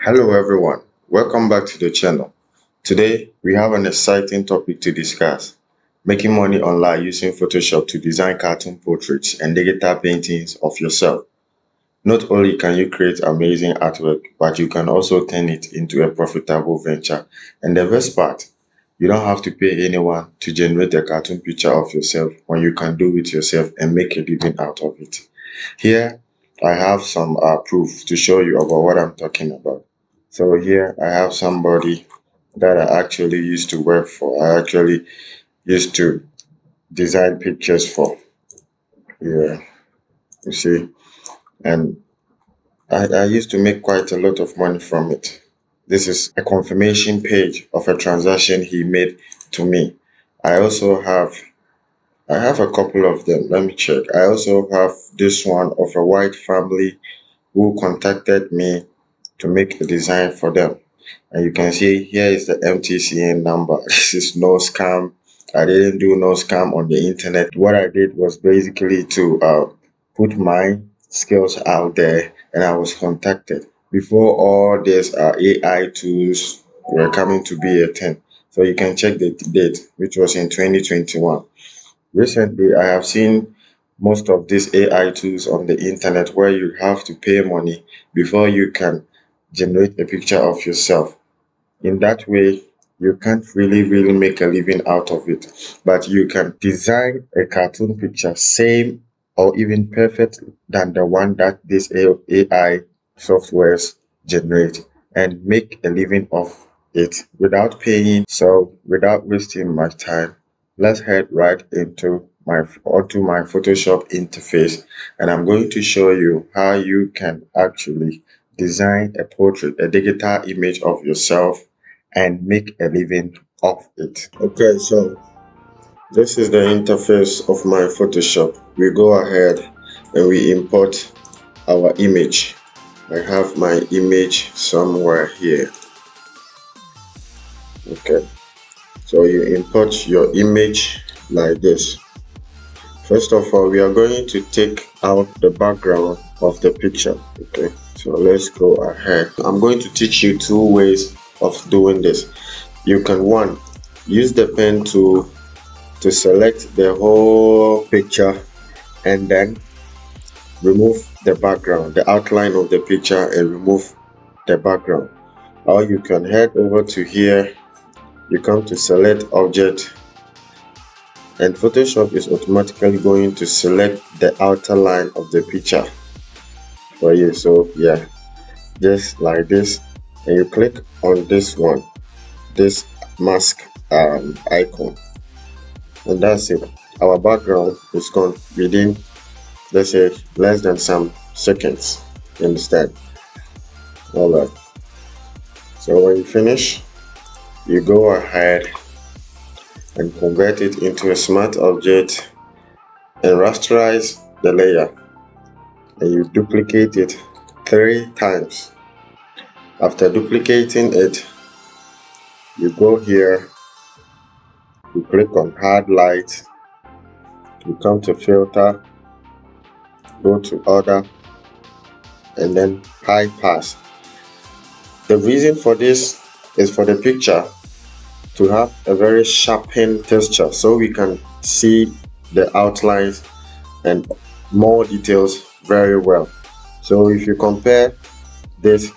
Hello everyone, welcome back to the channel. Today we have an exciting topic to discuss: making money online using Photoshop to design cartoon portraits and digital paintings of yourself. Not only can you create amazing artwork, but you can also turn it into a profitable venture. And the best part, you don't have to pay anyone to generate a cartoon picture of yourself when you can do it yourself and make a living out of it. Here, I have some proof to show you about what I'm talking about. So here I have somebody that I actually used to work for. I actually used to design pictures for. Yeah, you see, and I used to make quite a lot of money from it. This is a confirmation page of a transaction he made to me. I also have a couple of them. Let me check. I also have this one of a white family who contacted me to make a design for them. And you can see here is the MTCN number. This is no scam. I didn't do no scam on the internet. What I did was basically to put my skills out there, and I was contacted before all these AI tools were coming to be a thing. So you can check the date, which was in 2021. Recently, I have seen most of these AI tools on the internet where you have to pay money before you can generate a picture of yourself. In that way, you can't really make a living out of it, but you can design a cartoon picture same or even perfect than the one that these AI softwares generate and make a living of it without paying. So without wasting my time, let's head right onto my Photoshop interface, and I'm going to show you how you can actually design a portrait, a digital image of yourself, and make a living of it. Okay, so this is the interface of my Photoshop. We go ahead and we import our image. I have my image somewhere here. Okay, so you import your image like this. First of all, we are going to take out the background of the picture. Okay, so let's go ahead. I'm going to teach you two ways of doing this. You can, one, use the pen to select the whole picture and then remove the background, the outline of the picture, and remove the background. Or you can head over to here, you come to select object, and Photoshop is automatically going to select the outer line of the picture for you. So yeah, just like this, and you click on this one, this mask icon, and that's it. Our background is gone within, let's say, less than some seconds. You understand? All right, so when you finish, you go ahead and convert it into a smart object and rasterize the layer, and you duplicate it 3 times. After duplicating it, you go here, you click on hard light, you come to filter, go to other, and then high pass. The reason for this is for the picture to have a very sharpened texture so we can see the outlines and more details very well. So if you compare this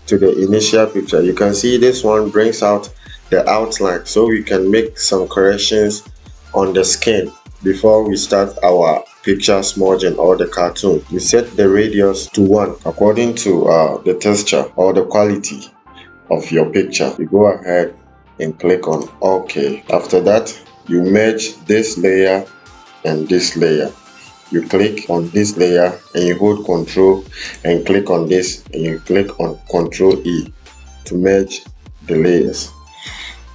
to the initial picture, you can see this one brings out the outline, so we can make some corrections on the skin before we start our picture smudging or the cartoon. You set the radius to 1 according to the texture or the quality of your picture. You go ahead and click on OK. After that, you merge this layer and this layer. You click on this layer and you hold Ctrl and click on this, and you click on Ctrl E to merge the layers.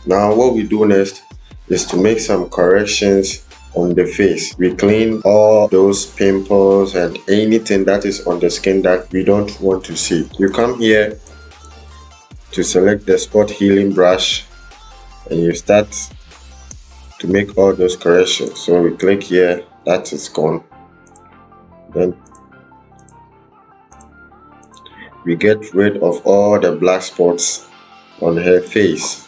Now what we do next is to make some corrections on the face. We clean all those pimples and anything that is on the skin that we don't want to see. You come here to select the spot healing brush and you start to make all those corrections. So we click here, that is gone. Then we get rid of all the black spots on her face.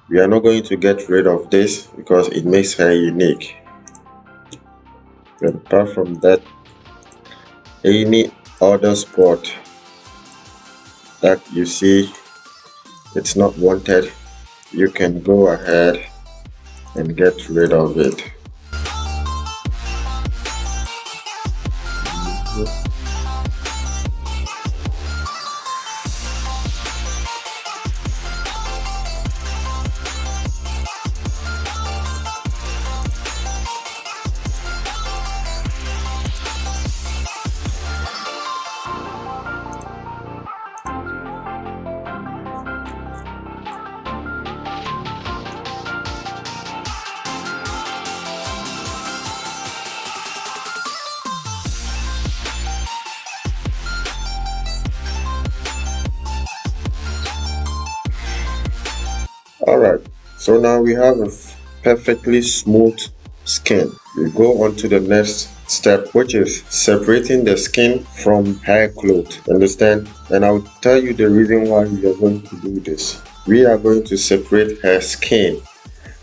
We are not going to get rid of this because it makes her unique. But apart from that, any other spot that you see it's not wanted, you can go ahead and get rid of it. Alright, so now we have a perfectly smooth skin. We go on to the next step, which is separating the skin from hair cloth. Understand? And I'll tell you the reason why we are going to do this. We are going to separate her skin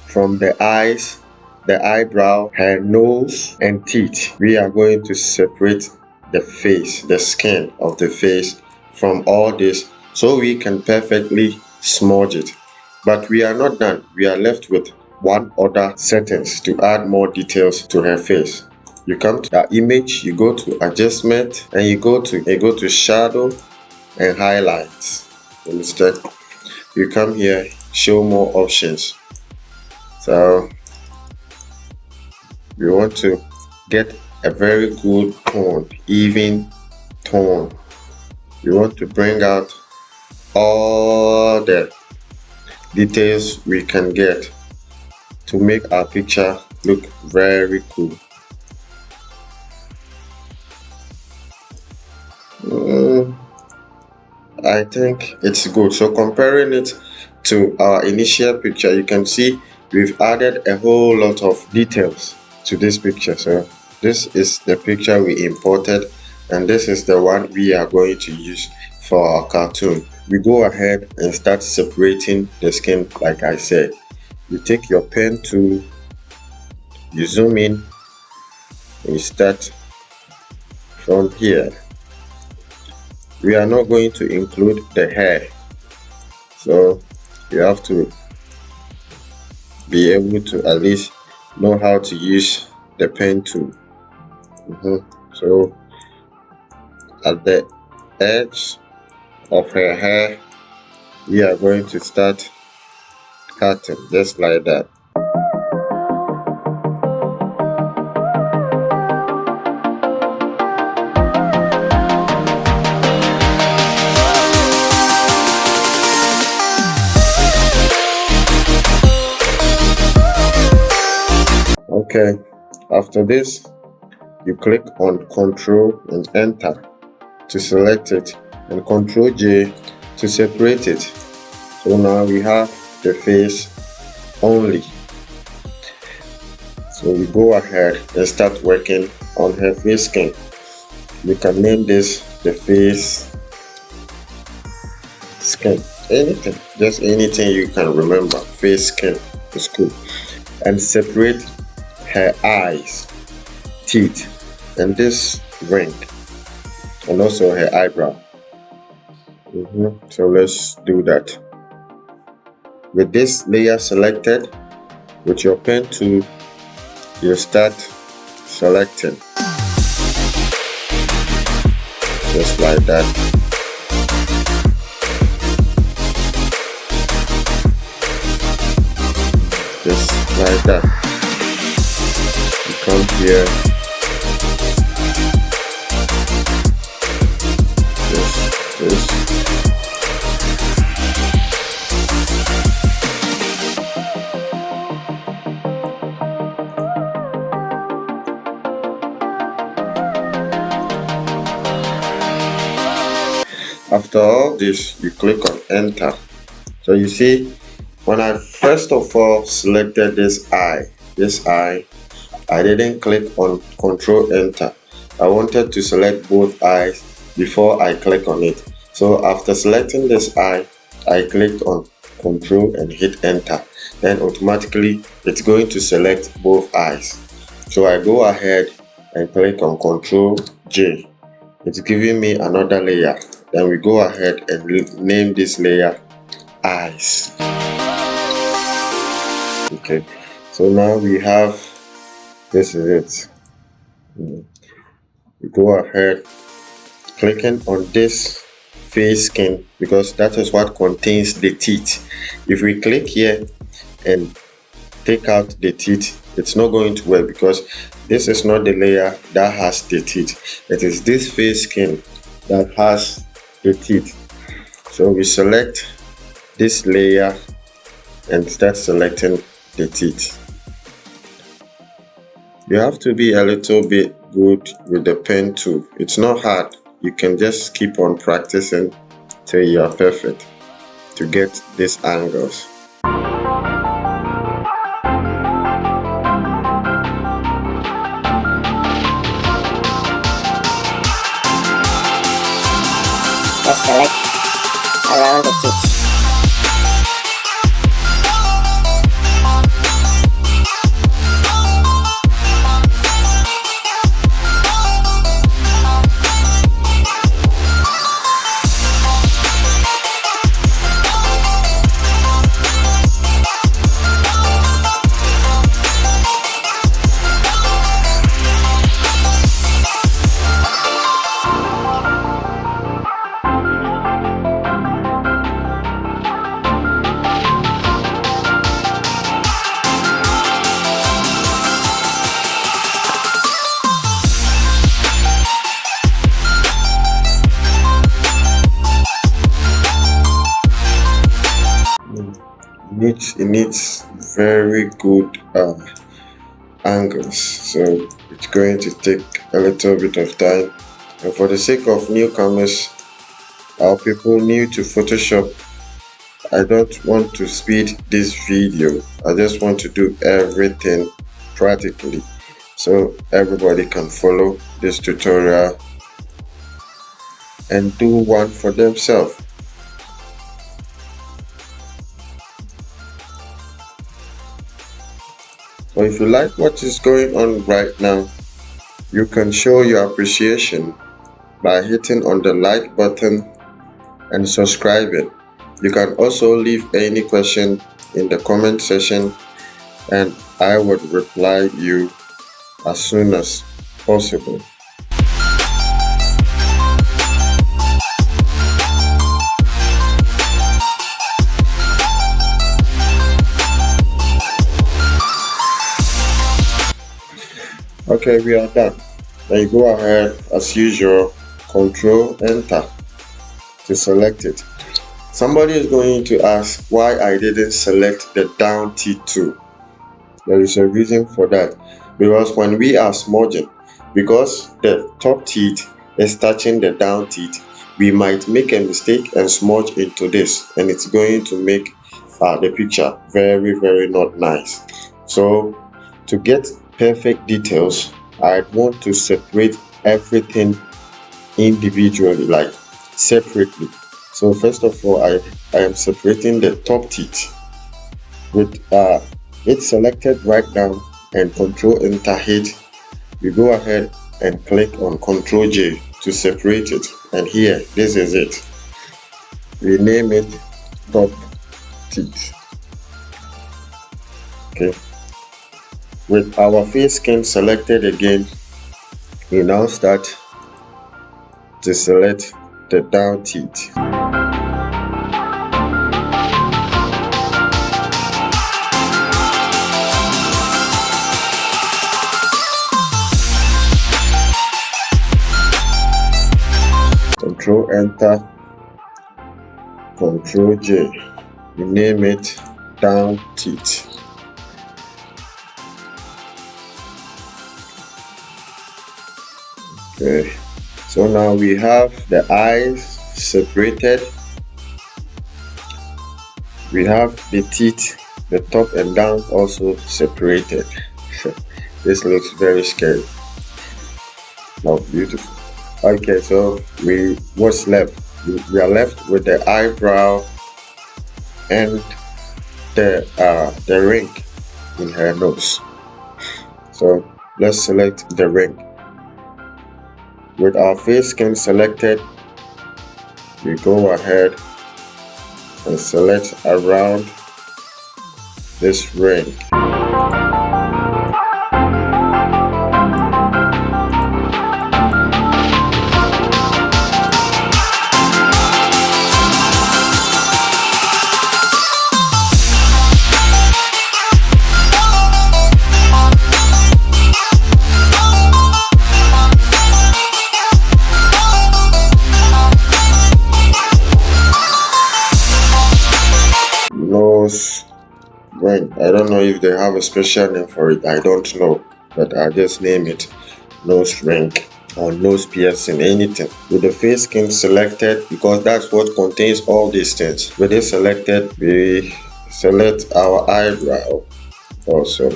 from the eyes, the eyebrow, her nose, and teeth. We are going to separate the face, the skin of the face from all this so we can perfectly smudge it. But we are not done. We are left with one other settings to add more details to her face. You come to that image, you go to adjustment, and you go to shadow and highlights. Understand? You come here, show more options. So we want to get a very good tone, even tone. We want to bring out all the details we can get to make our picture look very cool. I think it's good. So comparing it to our initial picture, you can see we've added a whole lot of details to this picture. So this is the picture we imported, and this is the one we are going to use for our cartoon. We go ahead and start separating the skin. Like I said, you take your pen tool, you zoom in, and you start from here. We are not going to include the hair, so you have to be able to at least know how to use the pen tool. So at the edge of her hair, we are going to start cutting just like that. Okay, after this, you click on Ctrl and Enter to select it, and Ctrl J to separate it. So now we have the face only. So we go ahead and start working on her face skin. You can name this the face skin. Anything, just anything you can remember. Face skin is cool. And separate her eyes, teeth, and this ring, and also her eyebrow. So let's do that. With this layer selected, with your pen tool, you start selecting just like that. Just like that. You come here, this. After all this, you click on Enter. So you see, when I first of all selected this eye, I didn't click on Control Enter. I wanted to select both eyes before I click on it. So after selecting this eye, I clicked on Control and hit enter. Then automatically it's going to select both eyes. So I go ahead and click on Control J. It's giving me another layer. Then we go ahead and name this layer eyes. Okay, so now we have, this is it. We go ahead clicking on this face skin because that is what contains the teeth. If we click here and take out the teeth, it's not going to work because this is not the layer that has the teeth. It is this face skin that has the teeth. So we select this layer and start selecting the teeth. You have to be a little bit good with the pen tool. It's not hard. You can just keep on practicing till you are perfect to get these angles. Just select around the teeth. It needs very good angles, so it's going to take a little bit of time. And for the sake of newcomers or people new to Photoshop, I don't want to speed this video. I just want to do everything practically so everybody can follow this tutorial and do one for themselves. So if you like what is going on right now, you can show your appreciation by hitting on the like button and subscribing. You can also leave any question in the comment section and I would reply you as soon as possible. Okay, we are done. Then you go ahead as usual, Control Enter to select it. Somebody is going to ask why I didn't select the down teeth too. There is a reason for that, because when we are smudging, because the top teeth is touching the down teeth, we might make a mistake and smudge into this, and it's going to make the picture very not nice. So to get perfect details, I want to separate everything individually, like separately. So first of all, I am separating the top teeth with it selected right now and Control Enter hit. We go ahead and click on Control J to separate it, and here, this is it. We name it top teeth. Okay. With our face skin selected again, we now start to select the down teeth. Control Enter, Control J. We name it down teeth. Okay, so now we have the eyes separated. We have the teeth, the top and down also separated. This looks very scary. Oh, beautiful. Okay, so what's left? We are left with the eyebrow and the ring in her nose. So let's select the ring. With our face skin selected, we go ahead and select around this ring. Nose ring. I don't know if they have a special name for it. I don't know, but I just name it nose ring or nose piercing, anything. With the face skin selected, because that's what contains all these things. With it selected, we select our eyebrow also.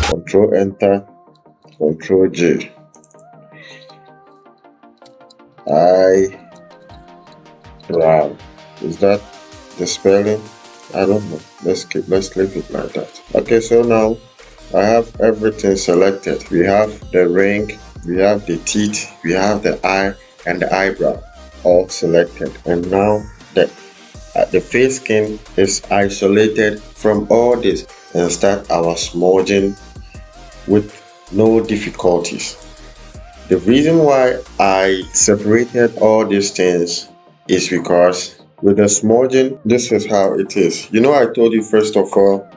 Control Enter, Control J. Eyebrow. Is that the spelling? I don't know. Let's leave it like that. Okay, so now I have everything selected. We have the ring, we have the teeth, we have the eye and the eyebrow all selected. And now the face skin is isolated from all this, and start our smudging with no difficulties. The reason why I separated all these things is because with the smudging, this is how it is. You know, I told you first of all,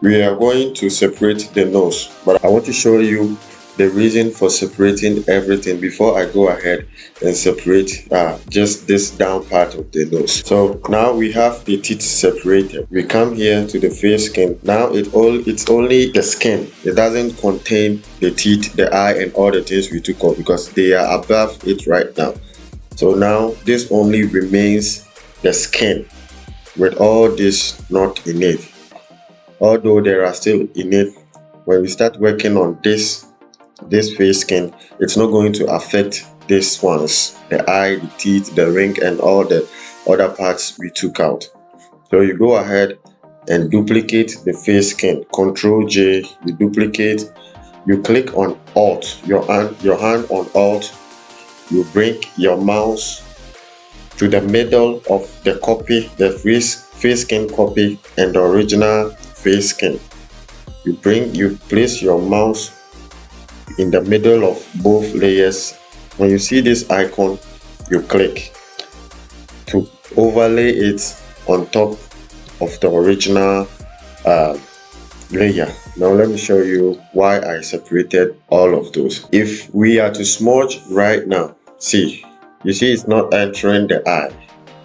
we are going to separate the nose, but I want to show you the reason for separating everything before I go ahead and separate just this down part of the nose. So now we have the teeth separated. We come here to the face skin. Now it's only the skin. It doesn't contain the teeth, the eye, and all the things we took off because they are above it right now. So now this only remains the skin with all this not in it. Although there are still in it, when we start working on this face skin, it's not going to affect these ones, the eye, the teeth, the ring, and all the other parts we took out. So you go ahead and duplicate the face skin. Control J, you duplicate, you click on Alt, your hand on Alt, you bring your mouse to the middle of the copy, the face skin copy and the original face skin. You place your mouse in the middle of both layers. When you see this icon, you click to overlay it on top of the original layer. Now let me show you why I separated all of those. If we are to smudge right now, see, you see it's not entering the eye.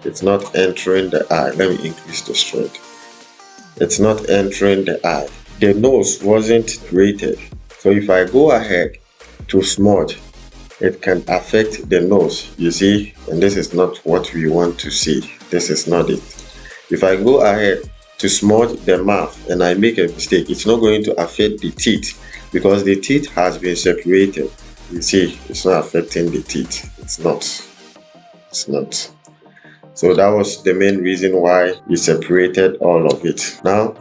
It's not entering the eye. Let me increase the strength. It's not entering the eye. The nose wasn't created. So if I go ahead to smudge, it can affect the nose, you see, and this is not what we want to see. This is not it. If I go ahead to smudge the mouth and I make a mistake, it's not going to affect the teeth because the teeth has been separated. You see, it's not affecting the teeth. It's not. So that was the main reason why we separated all of it. Now,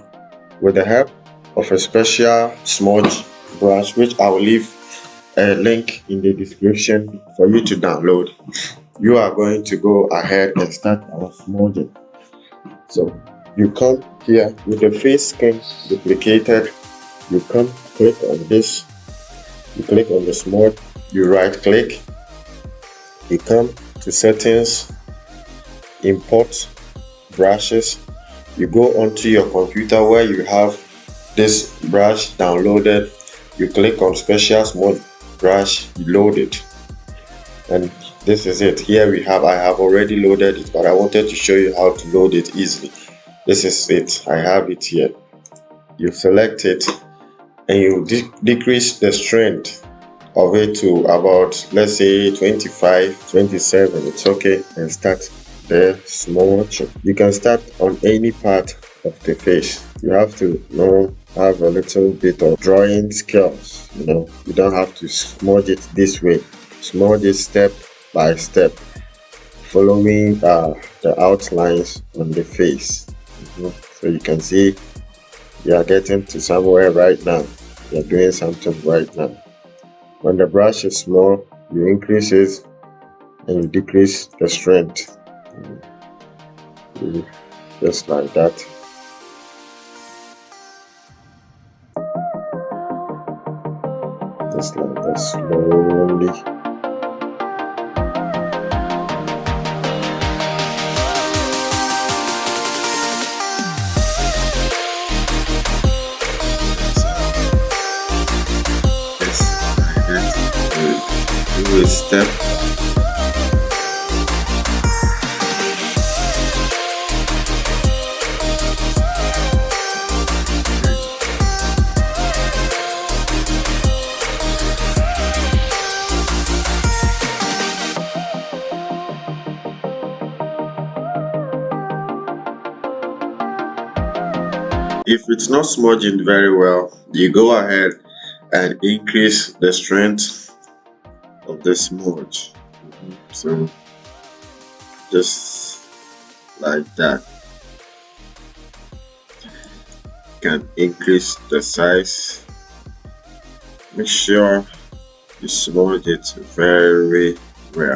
with the help of a special smudge brush, which I will leave a link in the description for you to download, you are going to go ahead and start our smudging. So you come here with the face skin duplicated, you come click on this, you click on the smudge, you right click, you come to settings, import brushes, you go onto your computer where you have this brush downloaded, you click on special smudge brush, you load it, and this is it. Here I have already loaded it, but I wanted to show you how to load it easily. This is it. I have it here. You select it and you decrease the strength of it to about, let's say, 25, 27. It's okay, and start the smudge. You can start on any part of the face. You have to have a little bit of drawing skills. You don't have to smudge it this way. Smudge it step by step, following the outlines on the face. So you can see you are getting to somewhere right now. You're doing something right now. When the brush is small, you increase it and you decrease the strength. Just like that. Just like that, slowly. Do a step. If it's not smudging very well, you go ahead and increase the strength of the smudge. So just like that. You can increase the size. Make sure you smudge it very well.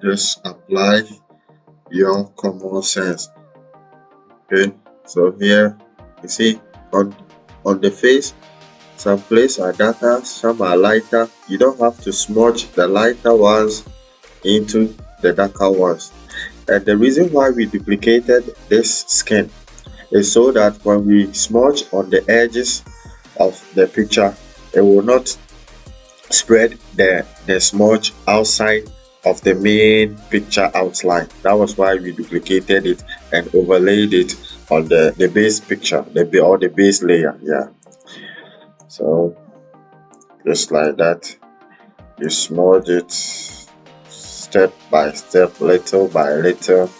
Just apply your common sense. Okay, so here you see on the face, some places are darker, some are lighter. You don't have to smudge the lighter ones into the darker ones. And the reason why we duplicated this skin is so that when we smudge on the edges of the picture, it will not spread the smudge outside of the main picture outline. That was why we duplicated it and overlaid it on the base picture, the base layer. Yeah, so just like that, you smudge it step by step, little by little.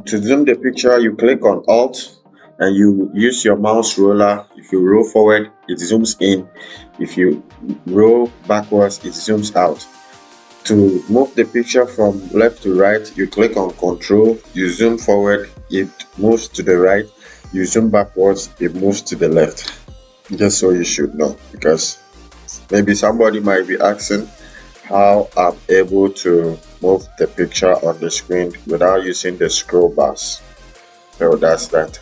To zoom the picture, you click on Alt and you use your mouse roller. If you roll forward, it zooms in. If you roll backwards, it zooms out. To move the picture from left to right, you click on Control, you zoom forward, it moves to the right. You zoom backwards, it moves to the left. Just so you should know, because maybe somebody might be asking how I'm able to move the picture on the screen without using the scroll bars. So that's that.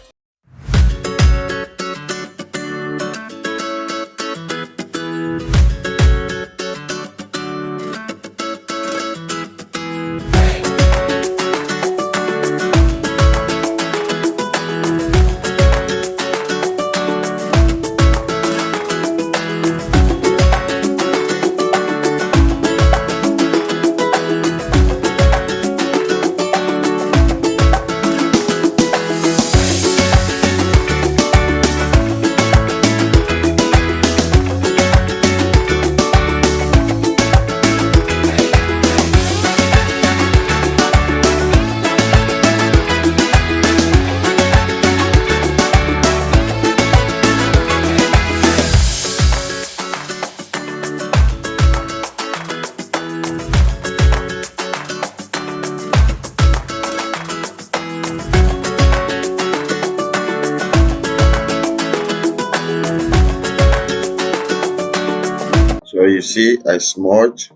you see I smudge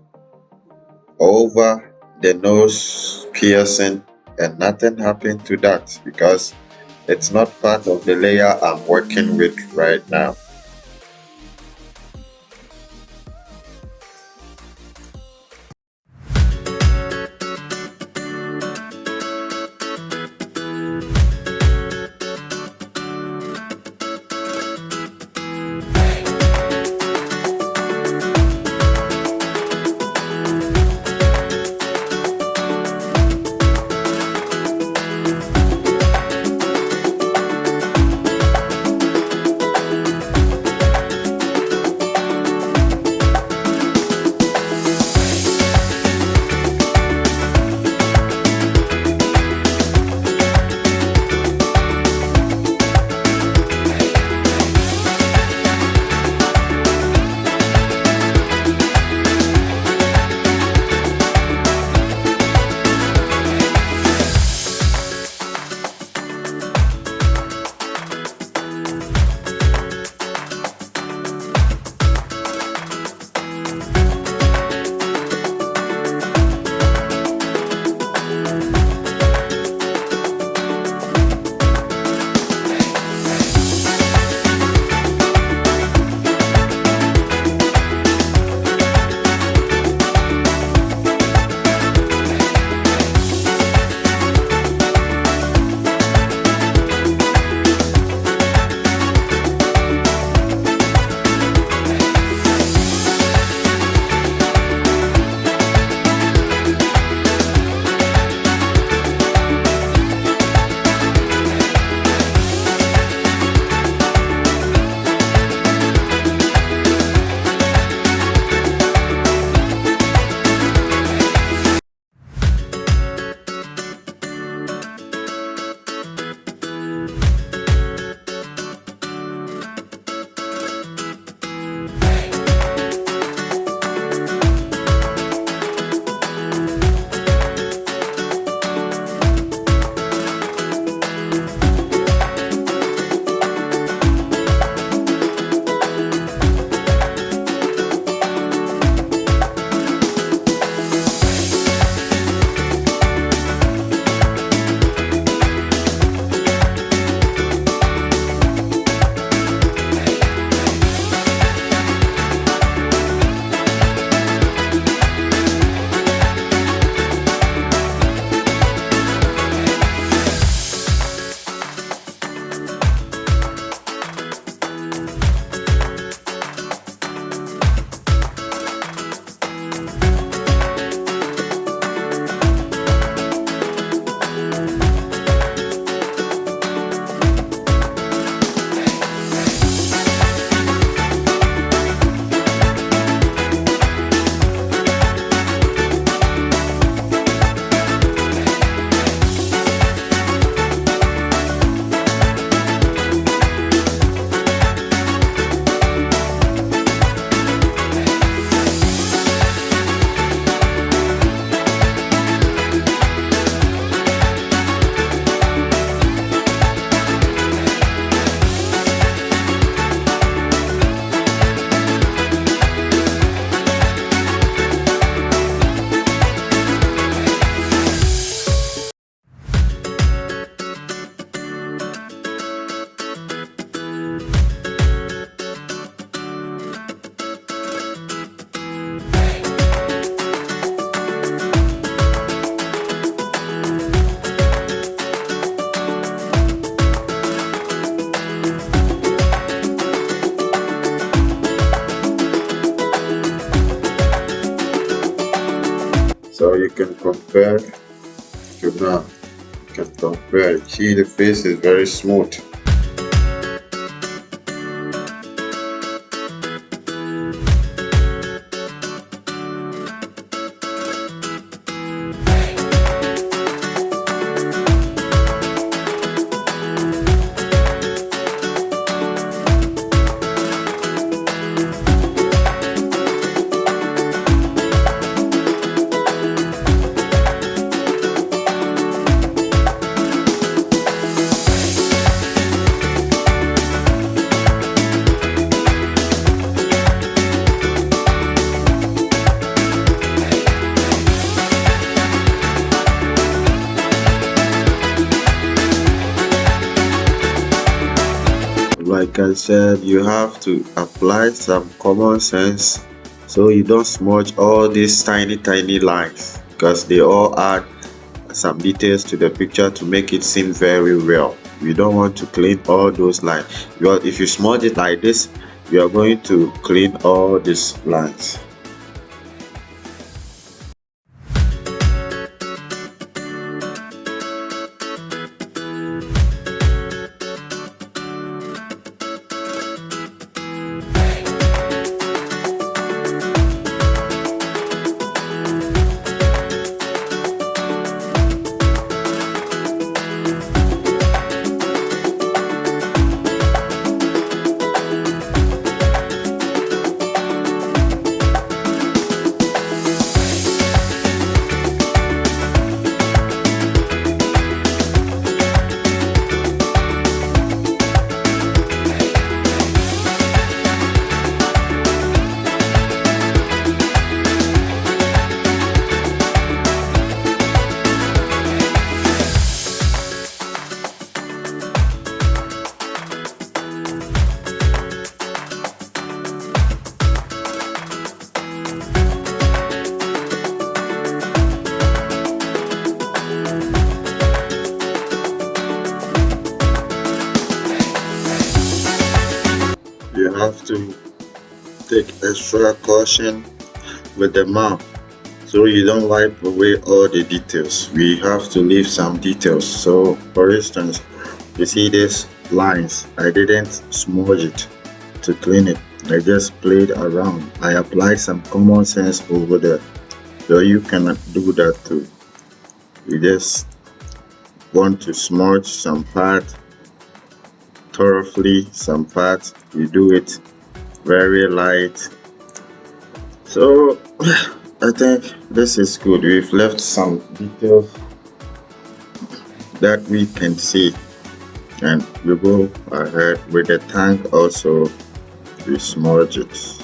over the nose piercing, and nothing happened to that because it's not part of the layer I'm working with right now. So you can compare to now. You can compare. See, the face is very smooth. like I said, you have to apply some common sense so you don't smudge all these tiny lines, because they all add some details to the picture to make it seem very real. You don't want to clean all those lines, because if you smudge it like this, you are going to clean all these lines. You have to take extra caution with the mouth so you don't wipe away all the details. We have to leave some details. So for instance, you see these lines, I didn't smudge it to clean it, I just played around. I applied some common sense over there, so you cannot do that too. You just want to smudge some part thoroughly, some parts you do it very light. So I think this is good. We've left some details that we can see, and we go ahead with the tank also. We smudge it.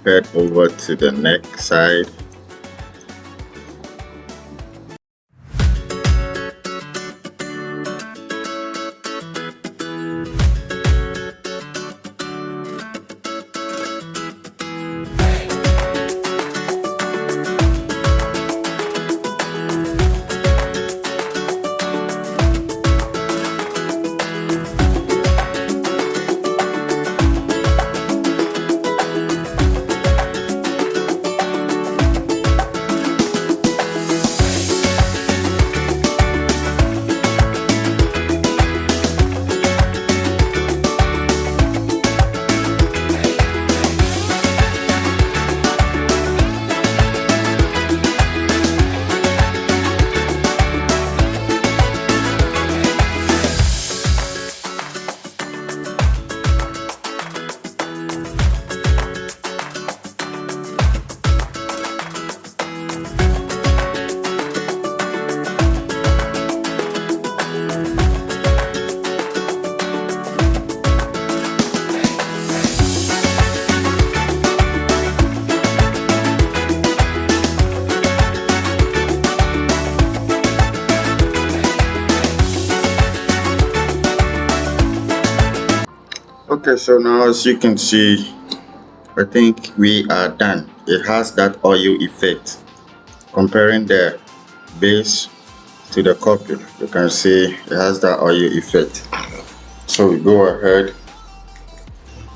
Head over to the neck side. Okay, so now as you can see, I think we are done. It has that oil effect. Comparing the base to the copy, you can see it has that oil effect. So we go ahead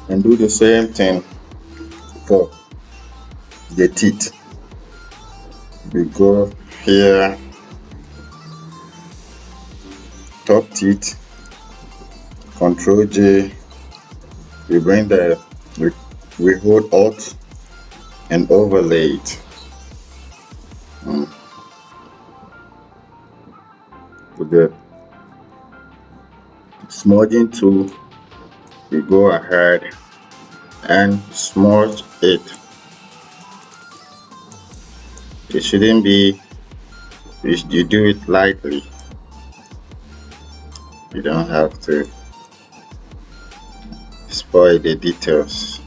and do the same thing for the teeth. We go here, top teeth, Control J. We bring we hold Alt and overlay it. With the smudging tool, we go ahead and smudge it. It shouldn't be, you do it lightly. You don't have to spoil the details.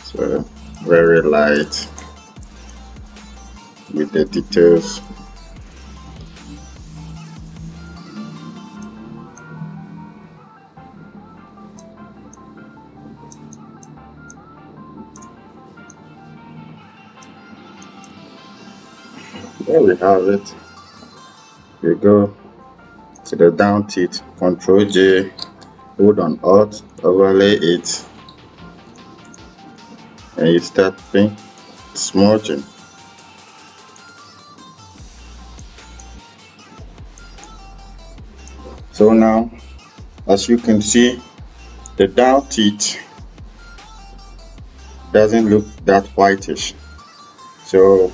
So very light. with the details. There we have it. We go to the down teeth, Control J, hold on Alt, overlay it, and you start smudging. So now, as you can see, the down teeth doesn't look that whitish. So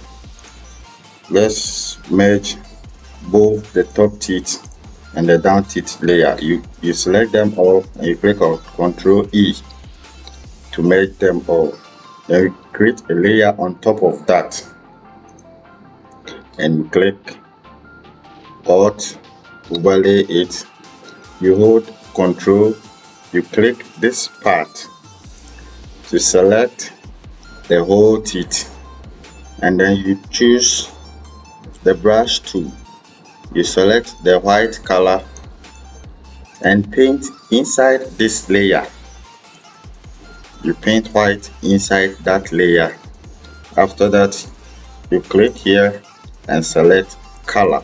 let's merge both the top teeth and the down teeth layer. You select them all and you click on Ctrl E to merge them all. Then you create a layer on top of that and you click Alt, overlay it. You hold Ctrl, you click this part to select the whole teeth, and then you choose the brush tool. You select the white color and paint inside this layer. You paint white inside that layer. After that, you click here and select color.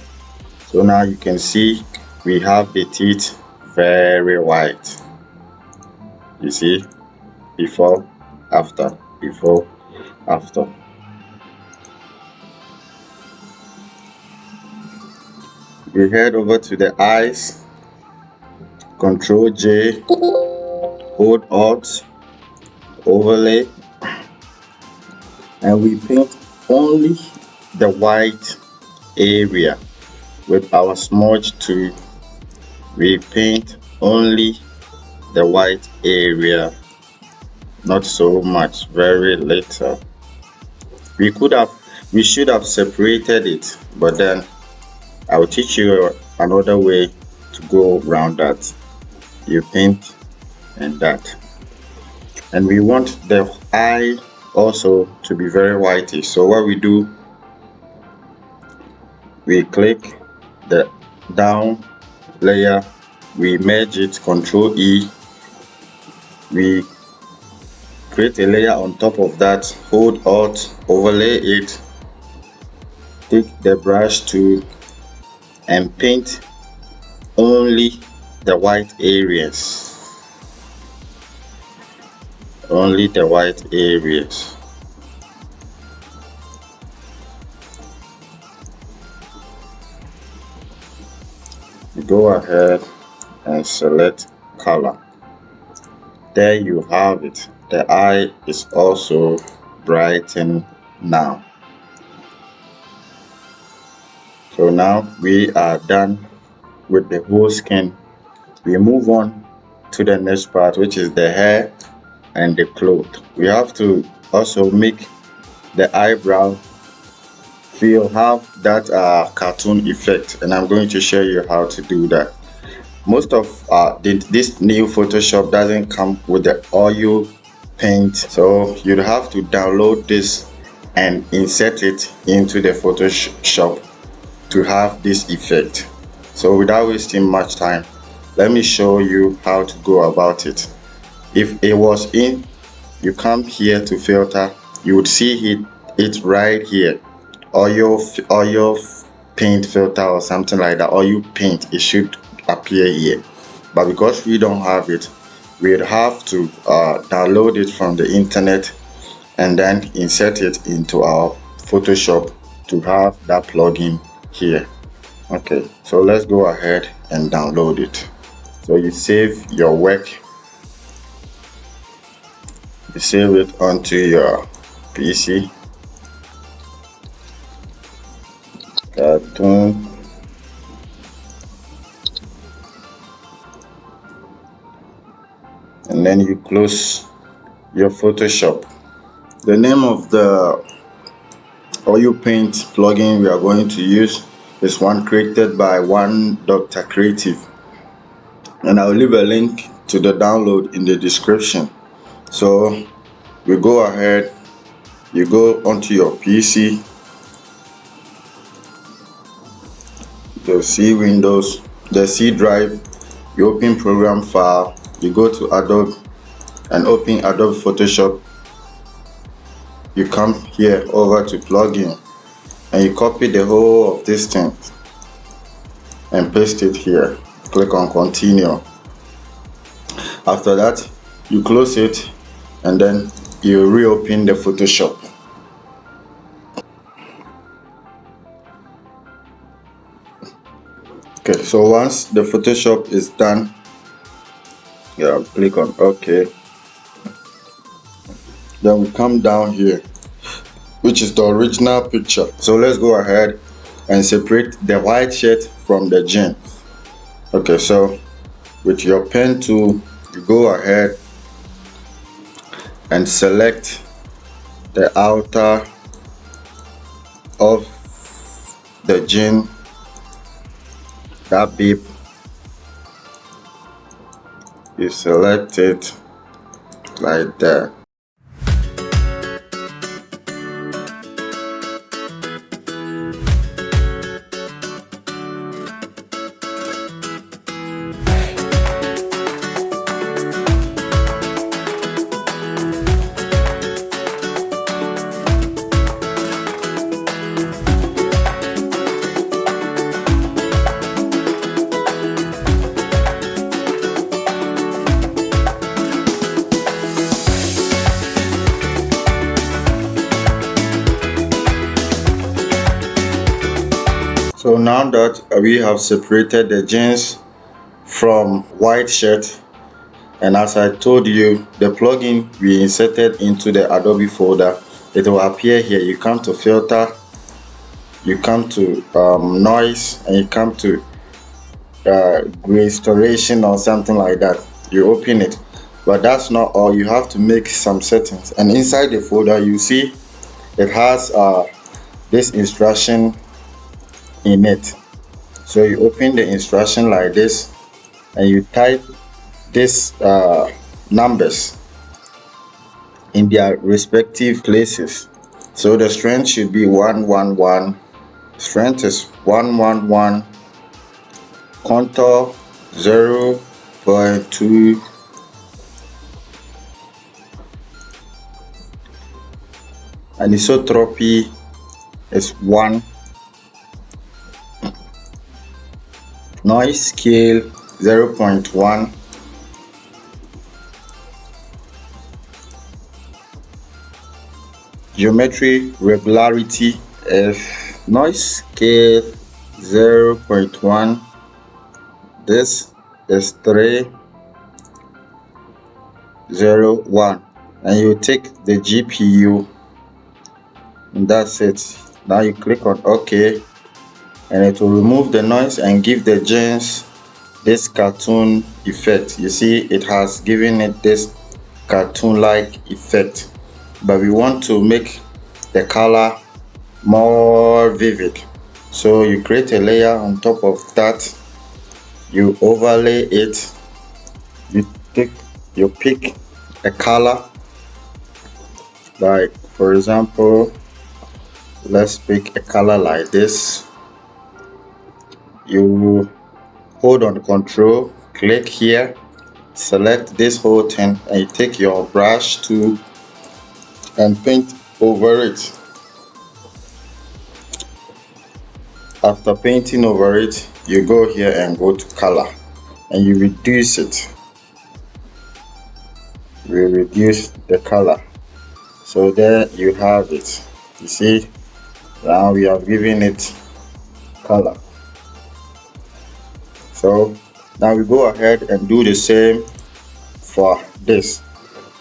So now you can see we have the teeth very white. You see, before, after, before, after. We head over to the eyes, Control J, hold Alt, overlay, and we paint only the white area with our smudge tool. We paint only the white area, not so much, very little. We should have separated it, but then I will teach you another way to go around that. You paint and that, and we want the eye also to be very whitish. So what we do, we click the down layer, we merge it, Control E, we create a layer on top of that, hold Alt, overlay it, take the brush tool and paint only the white areas. Only the white areas. Go ahead and select color. There you have it. The eye is also brightened now. So now we are done with the whole skin. We move on to the next part, which is the hair and the cloth. We have to also make the eyebrow have that cartoon effect, and I'm going to show you how to do that. Most of this new Photoshop doesn't come with the oil paint, so you'd have to download this and insert it into the Photoshop to have this effect. So without wasting much time, let me show you how to go about it. If it was in, you come here to filter, you would see it right here, oil paint filter or something like that, oil paint. It should appear here, but because we don't have it, we'd have to download it from the internet and then insert it into our Photoshop to have that plugin here. Okay, so let's go ahead and download it. So you save your work, you save it onto your PC, cartoon, and then you close your Photoshop. The name of the oil paint plugin we are going to use is one created by one Dr. Creative, and I'll leave a link to the download in the description. So we go ahead, you go onto your PC, the C windows, the C drive, you open program file, you go to Adobe and open Adobe Photoshop. You come here over to plugin and you copy the whole of this thing and paste it here. Click on continue. After that, you close it and then you reopen the Photoshop. Okay, so once the Photoshop is done, click on OK. Then we come down here, which is the original picture. So let's go ahead and separate the white shirt from the jean. Okay, so with your pen tool, you go ahead and select the outer of the jean, that bib. You select it like that. So now that we have separated the jeans from white shirt, and as I told you, the plugin we inserted into the Adobe folder, it will appear here. You come to filter, you come to noise, and you come to restoration or something like that. You open it, but that's not all. You have to make some settings, and inside the folder you see it has this instruction in it. So you open the instruction like this and you type these numbers in their respective places. So the strength should be 111, strength is 111, contour 0.2, anisotropy is 1, noise scale 0.1, geometry regularity is noise scale 0.1, this is 301, and you take the GPU, and that's it. Now you click on OK, and it will remove the noise and give the jeans this cartoon effect. You see, it has given it this cartoon-like effect, but we want to make the color more vivid. So you create a layer on top of that, you overlay it, you pick a color, like for example, let's pick a color like this. You hold on control, click here, select this whole thing, and you take your brush tool and paint over it. After painting over it, you go here and go to color and you reduce it. We reduce the color. So there you have it. You see, now we have given it color. So now we go ahead and do the same for this,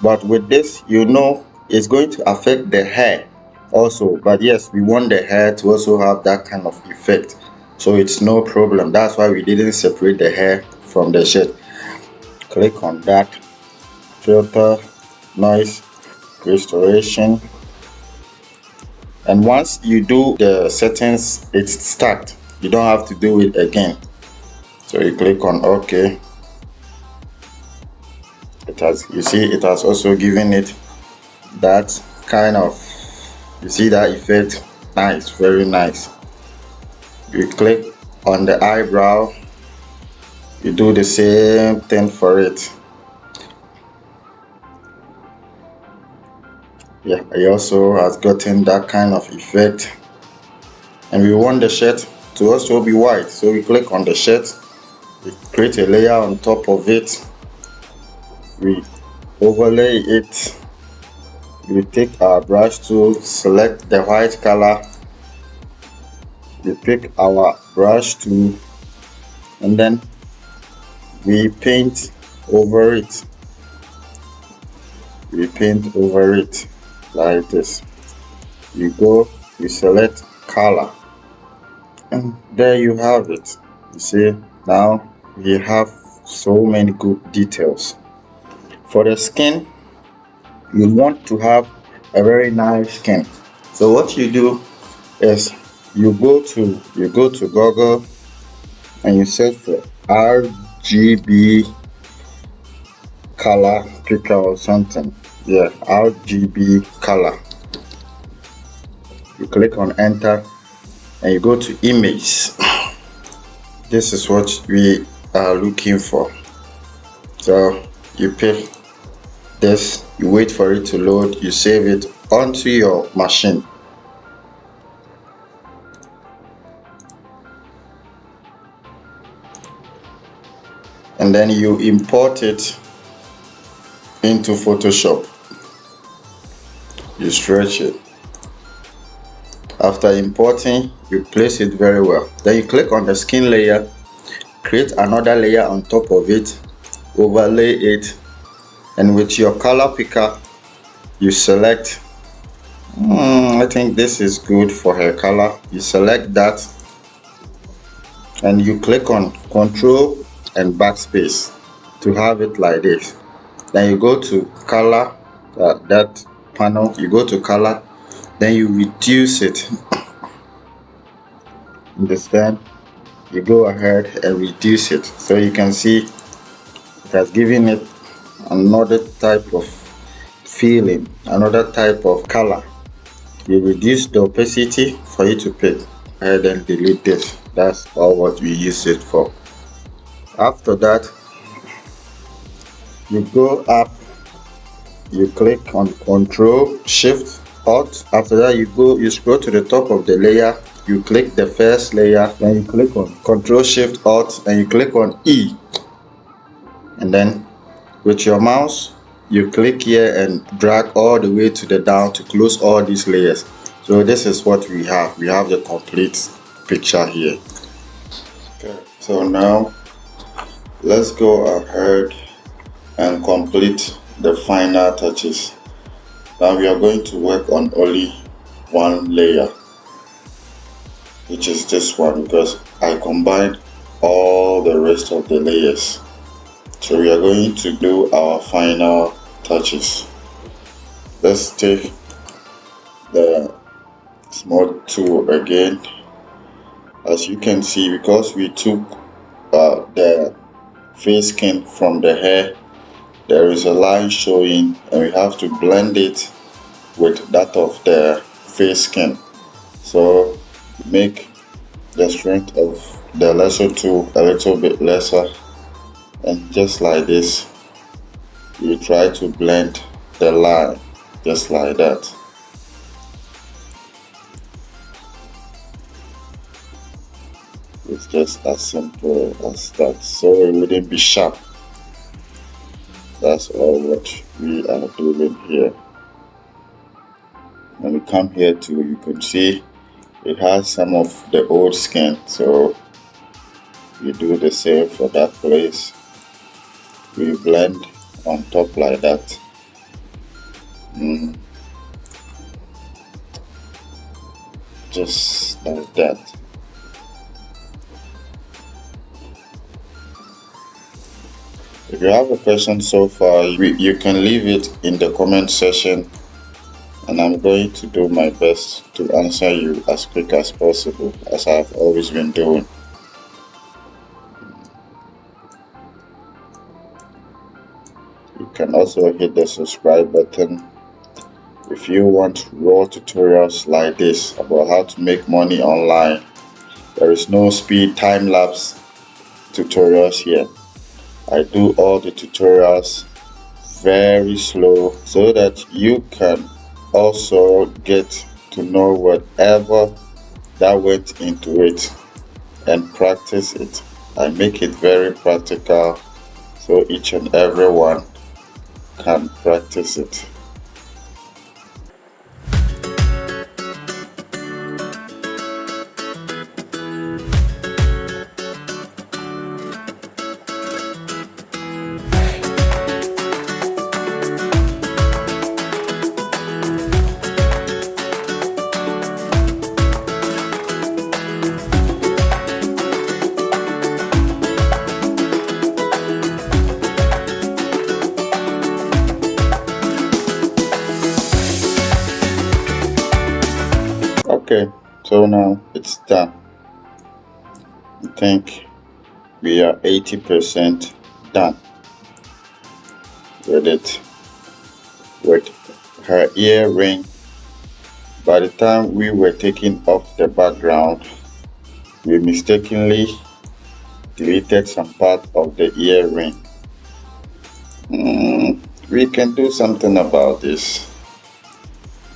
but with this, you know, it's going to affect the hair also, but yes, we want the hair to also have that kind of effect, so it's no problem. That's why we didn't separate the hair from the shirt. Click on that, filter, noise, restoration, and once you do the settings, it's start. You don't have to do it again. So you click on OK. It has, you see, it has also given it that kind of, you see that effect. Nice, very nice. You click on the eyebrow, you do the same thing for it. Yeah, it also has gotten that kind of effect. And we want the shirt to also be white, so we click on the shirt, we create a layer on top of it, we overlay it, we take our brush tool, select the white color, we pick our brush tool, and then we paint over it. We paint over it like this. You go, you select color, and there you have it. You see, now we have so many good details. For the skin, you want to have a very nice skin. So what you do is you go to Google and you search for RGB color picker or something. Yeah, RGB color. You click on enter and you go to image. This is what we are looking for. So you pick this, you wait for it to load, you save it onto your machine. And then you import it into Photoshop. You stretch it. After importing, you place it very well. Then you click on the skin layer, create another layer on top of it, overlay it, and with your color picker, you select, I think this is good for her color. You select that and you click on Control and backspace to have it like this. Then you go to color, that panel, you go to color, then you reduce it. Understand? You go ahead and reduce it, so you can see it has given it another type of feeling, another type of color. You reduce the opacity for you to pick. And then delete this. That's all what we use it for. After that, you go up, you click on Control Shift Alt. After that, you scroll to the top of the layer, you click the first layer, then you click on Control Shift Alt and you click on E, and then with your mouse you click here and drag all the way to the down to close all these layers. So this is what we have the complete picture here. Okay, so now let's go ahead and complete the final touches. Now we are going to work on only one layer, which is this one, because I combined all the rest of the layers. So we are going to do our final touches. Let's take the Smudge tool again. As you can see, because we took the face skin from the hair, there is a line showing and we have to blend it with that of the face skin. So make the strength of the lasso tool a little bit lesser, and just like this you try to blend the line just like that. It's just as simple as that, so it wouldn't be sharp. That's all what we are doing here. When we come here too, you can see it has some of the old skin, so we do the same for that place. We blend on top like that. Just like that. If you have a question so far, you can leave it in the comment section, and I'm going to do my best to answer you as quick as possible, as I've always been doing. You can also hit the subscribe button if you want raw tutorials like this about how to make money online There is no speed time-lapse tutorials here. I do all the tutorials very slow so that you can also get to know whatever that went into it and practice it. I make it very practical so each and everyone can practice it. Okay, so now it's done. I think we are 80% done with it. With her earring, by the time we were taking off the background, we mistakenly deleted some part of the earring. We can do something about this.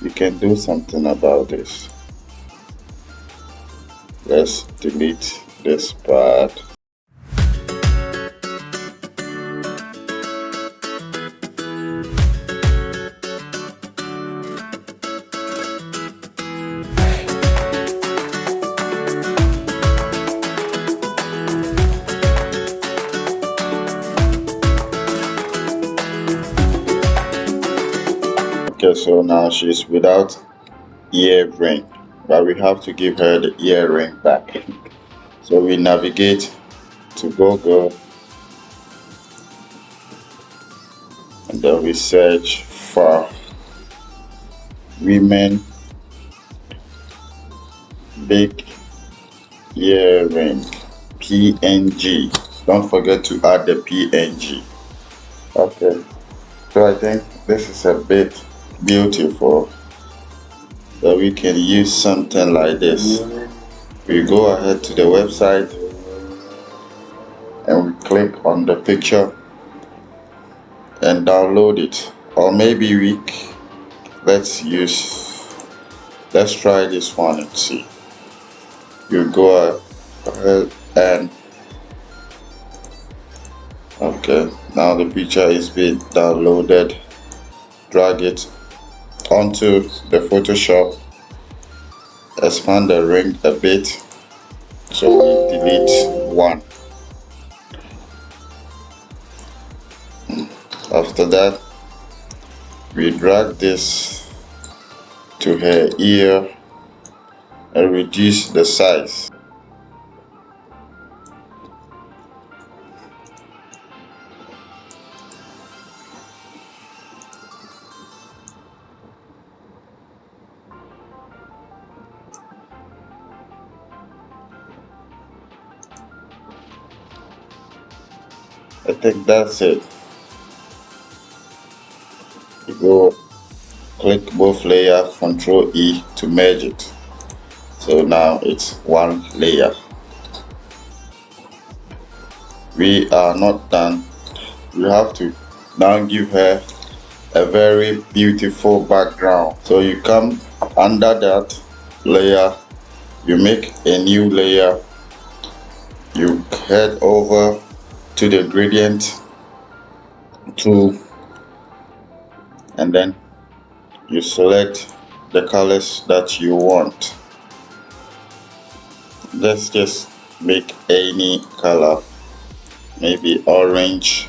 We can do something about this. Let's delete this part. Okay, so now she's without earring, but we have to give her the earring back. So we navigate to Google and then we search for women big earring PNG. Don't forget to add the PNG. Okay, so I think this is a bit beautiful. So we can use something like this. We go ahead to the website and we click on the picture and download it, or maybe let's try this one and see. You go ahead and okay, now the picture is being downloaded. Drag it onto the Photoshop, expand the ring a bit, so we delete one. After that, we drag this to her ear and reduce the size. I think that's it. You go click both layer, Ctrl E to merge it. So now it's one layer. We are not done. You have to now give her a very beautiful background. So you come under that layer, you make a new layer, you head over to the gradient tool and then you select the colors that you want. Let's just make any color, maybe orange,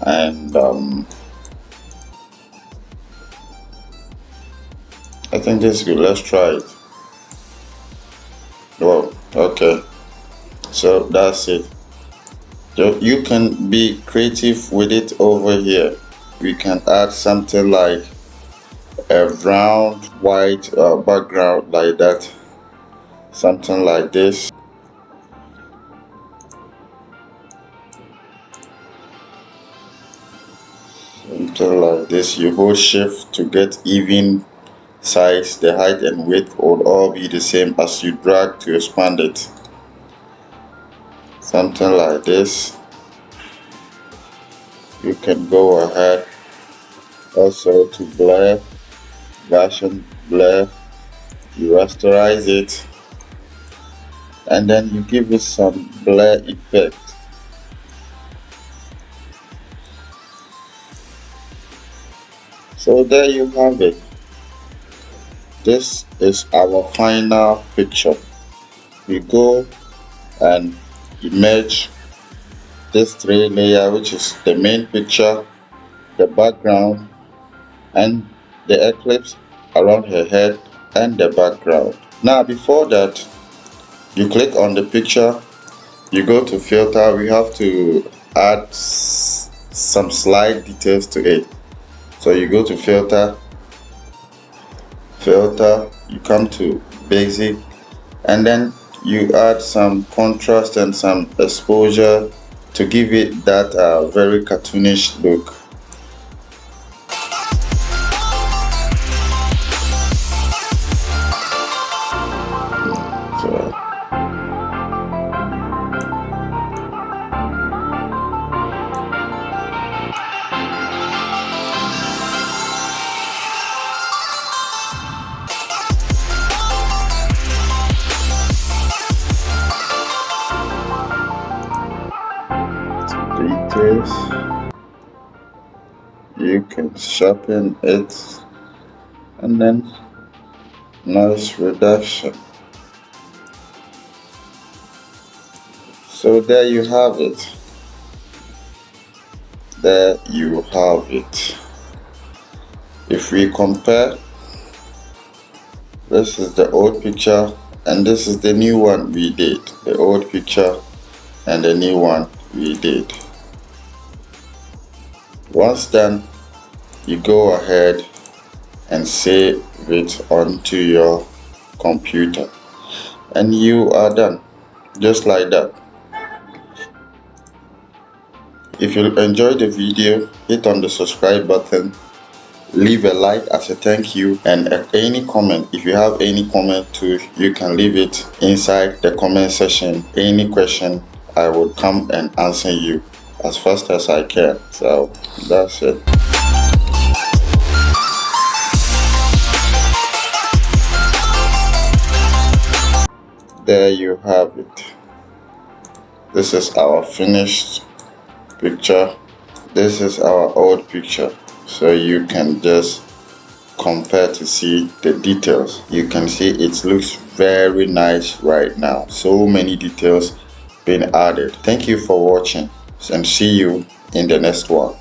and I think this is good. Let's try it. Oh, okay, so that's it. So you can be creative with it over here. We can add something like a round white background like that, something like this. Something like this. You hold shift to get even size, the height and width will all be the same as you drag to expand it. Something like this. You can go ahead also to blur, version blur, you rasterize it, and then you give it some blur effect. So there you have it. This is our final picture. We go and merge this three layer, which is the main picture, the background, and the eclipse around her head and the background. Now before that, you click on the picture, you go to filter. We have to add some slide details to it. So you go to filter, you come to basic, and then you add some contrast and some exposure to give it that very cartoonish look. So, details, you can sharpen it, and then noise reduction. So there you have it. There you have it. If we compare, this is the old picture and this is the new one we did. The old picture and the new one we did. Once done, you go ahead and save it onto your computer and you are done, just like that. If you enjoyed the video, hit on the subscribe button, leave a like as a thank you, and any comment, if you have any comment too, you can leave it inside the comment section. Any question, I will come and answer you as fast as I can. So that's it. There you have it. This is our finished picture. This is our old picture. So you can just compare to see the details. You can see it looks very nice right now. So many details been added. Thank you for watching and see you in the next one.